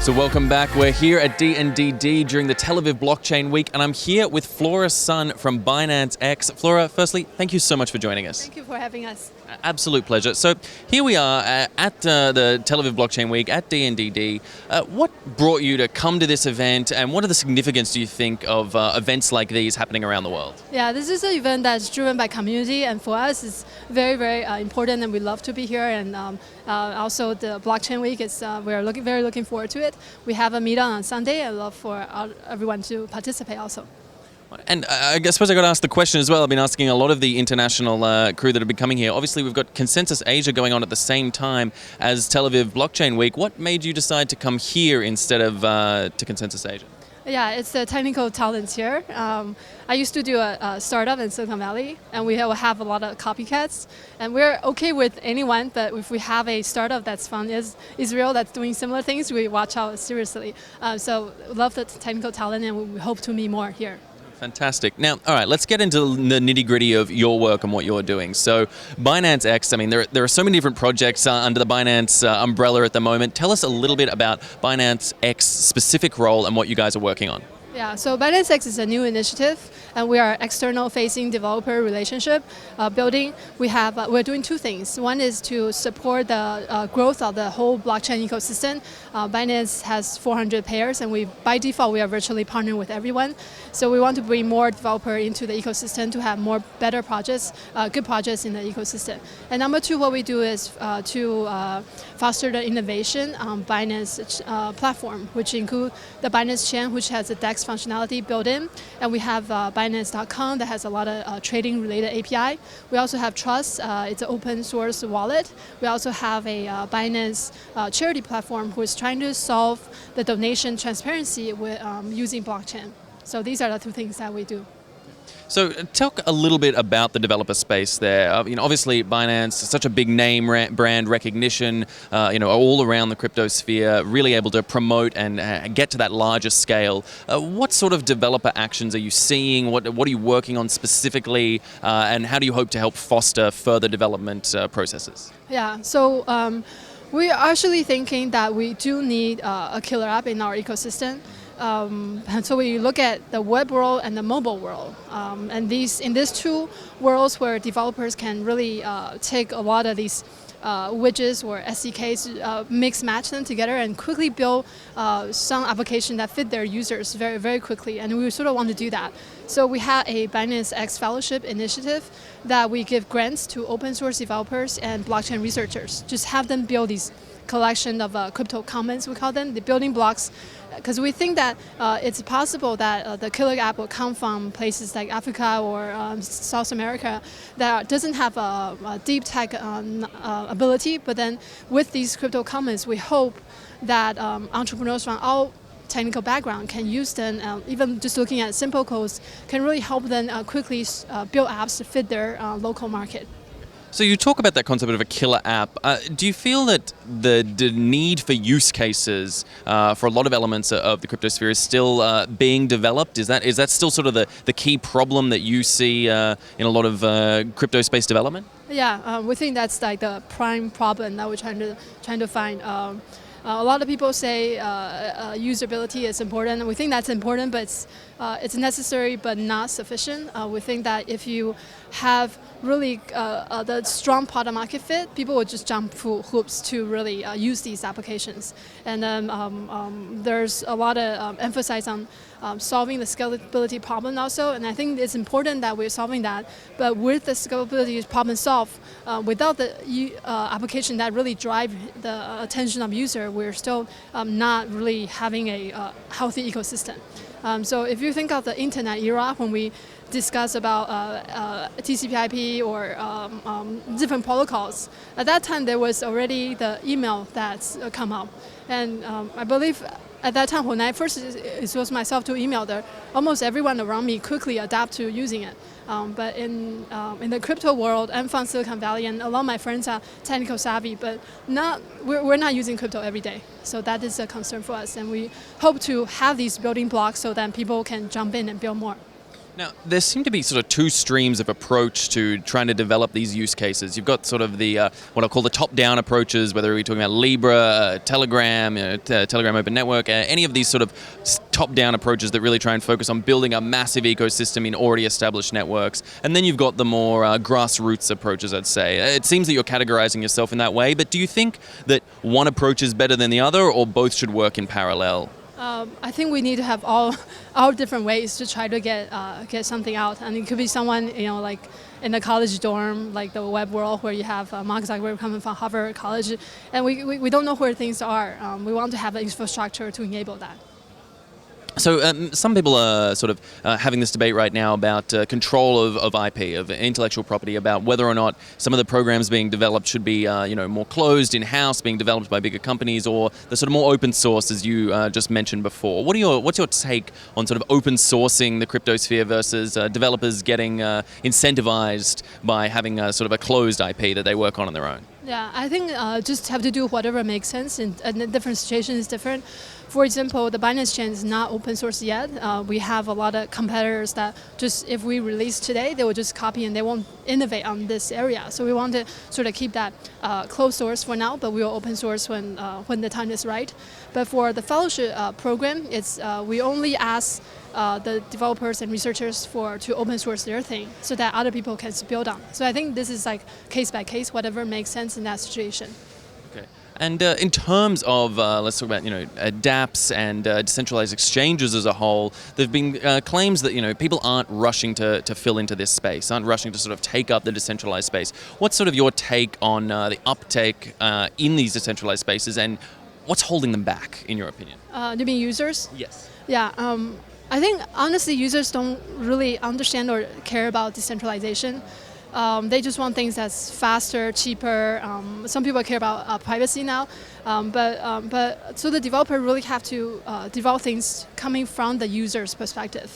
So welcome back. We're here at D&DD during the Tel Aviv Blockchain Week, and I'm here with Flora Sun from BinanceX. Flora, firstly, thank you so much for joining us. Thank you for having us. Absolute pleasure. So here we are at the Tel Aviv Blockchain Week at D&DD. What brought you to come to this event, and what are the significance, do you think, of events like these happening around the world? Yeah, this is an event that's driven by community, and for us it's very, very important, and we love to be here. And also the Blockchain Week, we're very looking forward to it. We have a meetup on Sunday. I love for everyone to participate also. And I suppose I got to ask the question as well. I've been asking a lot of the international crew that have been coming here. Obviously, we've got Consensus Asia going on at the same time as Tel Aviv Blockchain Week. What made you decide to come here instead of to Consensus Asia? Yeah, it's the technical talents here. I used to do a startup in Silicon Valley, and we have a lot of copycats. And we're okay with anyone, but if we have a startup that's found Israel that's doing similar things, we watch out seriously. So love the technical talent, and we hope to meet more here. Fantastic. Now, all right, let's get into the nitty-gritty of your work and what you're doing. So BinanceX, I mean, there are so many different projects under the Binance umbrella at the moment. Tell us a little bit about BinanceX's specific role and what you guys are working on. Yeah, so BinanceX is a new initiative, and we are external-facing developer relationship building. We're doing two things. One is to support the growth of the whole blockchain ecosystem. Binance has 400 pairs, and by default we are virtually partnering with everyone. So we want to bring more developers into the ecosystem to have more better projects, good projects in the ecosystem. And number two, what we do is to foster the innovation on Binance platform, which include the Binance Chain, which has a DEX functionality built in, and we have Binance.com that has a lot of trading related API. We also have Trust, it's an open source wallet. We also have a Binance charity platform who is trying to solve the donation transparency with using blockchain. So these are the two things that we do. So talk a little bit about the developer space there. Obviously Binance is such a big name, brand recognition, all around the crypto sphere, really able to promote and get to that larger scale. What sort of developer actions are you seeing? What are you working on specifically? And how do you hope to help foster further development processes? Yeah, so we are actually thinking that we do need a killer app in our ecosystem. And so we look at the web world and the mobile world, and in these two worlds where developers can really take a lot of these widgets or SDKs, match them together, and quickly build some application that fit their users very, very quickly. And we sort of want to do that. So we have a BinanceX fellowship initiative that we give grants to open source developers and blockchain researchers. Just have them build these collection of crypto commons, we call them, the building blocks, because we think that it's possible that the killer app will come from places like Africa or South America that doesn't have a deep tech ability, but then with these crypto commons, we hope that entrepreneurs from all technical background can use them, even just looking at simple codes, can really help them quickly build apps to fit their local market. So you talk about that concept of a killer app. Do you feel that the need for use cases for a lot of elements of the crypto sphere is still being developed? Is that still sort of the key problem that you see in a lot of crypto space development? Yeah, we think that's like the prime problem that we're trying to find. A lot of people say usability is important, and we think that's important, but it's necessary but not sufficient. We think that if you have really the strong product market fit, people will just jump through hoops to really use these applications. And then there's a lot of emphasis on solving the scalability problem also, and I think it's important that we're solving that. But with the scalability problem solved, without the application that really drive the attention of user, we're still not really having a healthy ecosystem. So if you think of the internet era, when we discuss about TCP/IP or different protocols, at that time there was already the email that's come up, and I believe at that time when I first exposed myself to email, almost everyone around me quickly adapt to using it. But in the crypto world, I'm from Silicon Valley, and a lot of my friends are technical savvy, but we're not using crypto every day. So that is a concern for us, and we hope to have these building blocks so that people can jump in and build more. Now, there seem to be sort of two streams of approach to trying to develop these use cases. You've got sort of the what I'll call the top-down approaches, whether we're talking about Libra, Telegram, Telegram Open Network, any of these sort of top-down approaches that really try and focus on building a massive ecosystem in already established networks. And then you've got the more grassroots approaches, I'd say. It seems that you're categorizing yourself in that way, but do you think that one approach is better than the other, or both should work in parallel? I think we need to have all different ways to try to get something out, and it could be someone like in the college dorm, like the web world where you have Mark Zuckerberg coming from Harvard College, and we don't know where things are. We want to have an infrastructure to enable that. So some people are sort of having this debate right now about control of IP, of intellectual property, about whether or not some of the programs being developed should be more closed in-house, being developed by bigger companies, or the sort of more open source, as you just mentioned before. What's your take on sort of open sourcing the cryptosphere versus developers getting incentivized by having sort of a closed IP that they work on their own? Yeah, I think just have to do whatever makes sense, and the different situation is different. For example, the Binance chain is not open source yet. We have a lot of competitors that just, if we release today, they will just copy and they won't innovate on this area. So we want to sort of keep that closed source for now, but we will open source when the time is right. But for the fellowship program, it's we only ask the developers and researchers to open source their thing so that other people can build on. So I think this is like case by case, whatever makes sense in that situation. Okay. And in terms of, let's talk about, dApps and decentralized exchanges as a whole, there have been claims that, people aren't rushing to fill into this space, aren't rushing to sort of take up the decentralized space. What's sort of your take on the uptake in these decentralized spaces, and what's holding them back, in your opinion? You mean users? Yes. Yeah. I think, honestly, users don't really understand or care about decentralization. They just want things that's faster, cheaper. Some people care about privacy now, but so the developer really have to develop things coming from the user's perspective.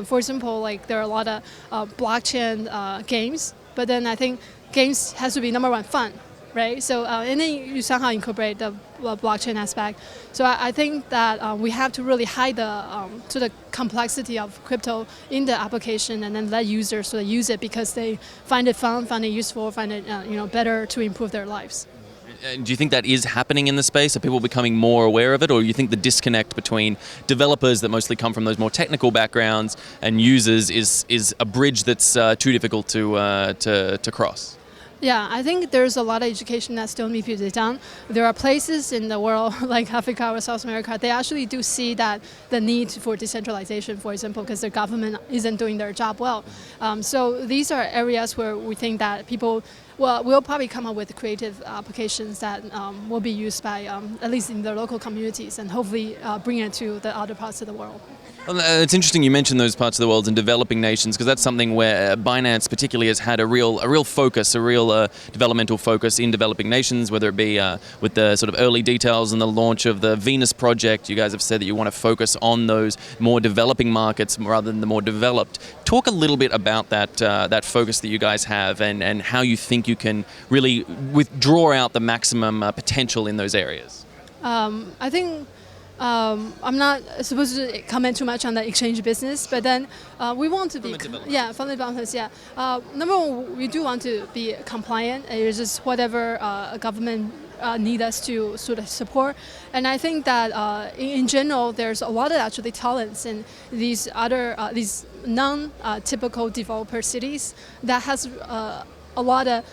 For example, like there are a lot of blockchain games, but then I think games has to be number one fun. Right? So and then you somehow incorporate the blockchain aspect. So I think that we have to really hide the complexity of crypto in the application, and then let users sort of use it because they find it fun, find it useful, find it better to improve their lives. Do you think that is happening in the space? Are people becoming more aware of it, or do you think the disconnect between developers that mostly come from those more technical backgrounds and users is a bridge that's too difficult to cross? Yeah, I think there's a lot of education that still needs to be done. There are places in the world, like Africa or South America, they actually do see that the need for decentralization, for example, because their government isn't doing their job well. So these are areas where we think that people will probably come up with creative applications that will be used by, at least in their local communities, and hopefully bring it to the other parts of the world. Well, it's interesting you mentioned those parts of the world and developing nations, because that's something where Binance particularly has had a real focus, a real developmental focus in developing nations, whether it be with the sort of early details and the launch of the Venus project. You guys have said that you want to focus on those more developing markets rather than the more developed. Talk a little bit about that focus that you guys have, and how you think you can really draw out the maximum potential in those areers. I think I'm not supposed to comment too much on the exchange business, but then we want to be from the developers. Yeah, number one, we do want to be compliant. It's just whatever a government need us to sort of support, and I think that in general, there's a lot of actually talents in these non-typical developer cities that has a lot of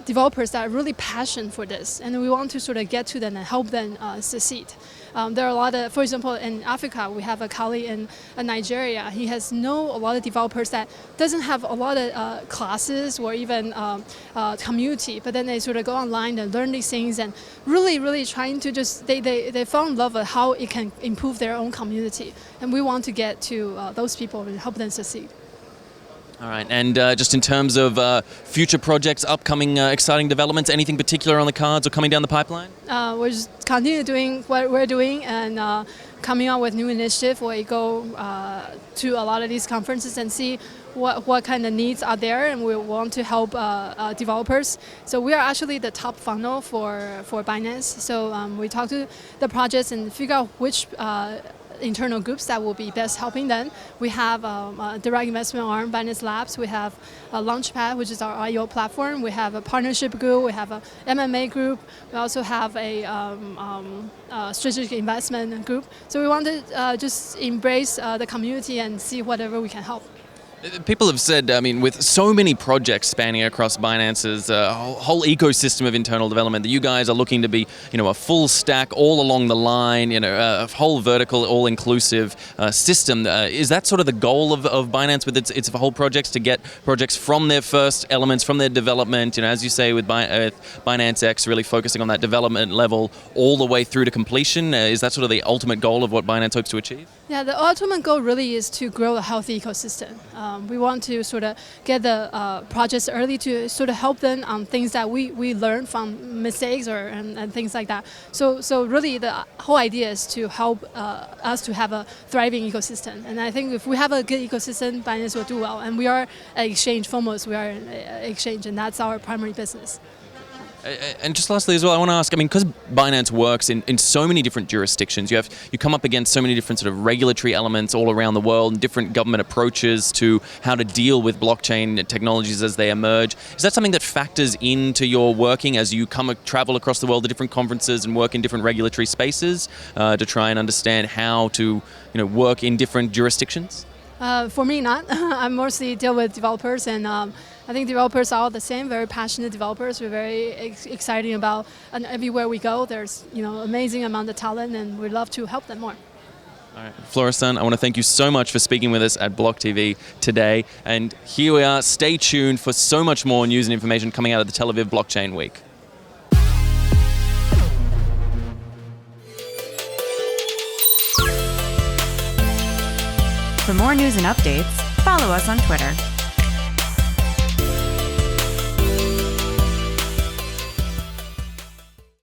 developers that are really passionate for this, and we want to sort of get to them and help them succeed. There are a lot of, for example, in Africa, we have a colleague in Nigeria. He has a lot of developers that doesn't have a lot of classes or even community, but then they sort of go online and learn these things and really trying to just, they fall in love with how it can improve their own community. And we want to get to those people and help them succeed. All right, and just in terms of future projects, upcoming exciting developments, anything particular on the cards or coming down the pipeline? We're just continue doing what we're doing and coming up with new initiative where we go to a lot of these conferences and see what kind of needs are there, and we want to help developers. So we are actually the top funnel for Binance. So we talk to the projects and figure out which internal groups that will be best helping them. We have a direct investment arm, Binance Labs. We have a Launchpad, which is our IO platform. We have a partnership group. We have a MMA group. We also have a strategic investment group. So we want to just embrace the community and see whatever we can help. People have said, I mean, with so many projects spanning across Binance's whole ecosystem of internal development, that you guys are looking to be, a full stack all along the line, a whole vertical, all-inclusive system. Is that sort of the goal of Binance with its whole projects, to get projects from their first elements, from their development, as you say with BinanceX, really focusing on that development level all the way through to completion? Is that sort of the ultimate goal of what Binance hopes to achieve? Yeah, the ultimate goal really is to grow a healthy ecosystem. We want to sort of get the projects early to sort of help them on things that we learn from mistakes and things like that. So really the whole idea is to help us to have a thriving ecosystem. And I think if we have a good ecosystem, Binance will do well. And we are an exchange, foremost, we are an exchange, and that's our primary business. And just lastly as well, I want to ask, because Binance works in so many different jurisdictions, you come up against so many different sort of regulatory elements all around the world, and different government approaches to how to deal with blockchain technologies as they emerge. Is that something that factors into your working as you travel across the world to different conferences and work in different regulatory spaces to try and understand how to work in different jurisdictions? For me, not. I mostly deal with developers, and I think developers are all the same, very passionate developers. We're very excited about, and everywhere we go, there's amazing amount of talent, and we love to help them more. All right, Flora-san, I want to thank you so much for speaking with us at BLOCKTV today. And here we are. Stay tuned for so much more news and information coming out of the Tel Aviv Blockchain Week. For more news and updates, follow us on Twitter.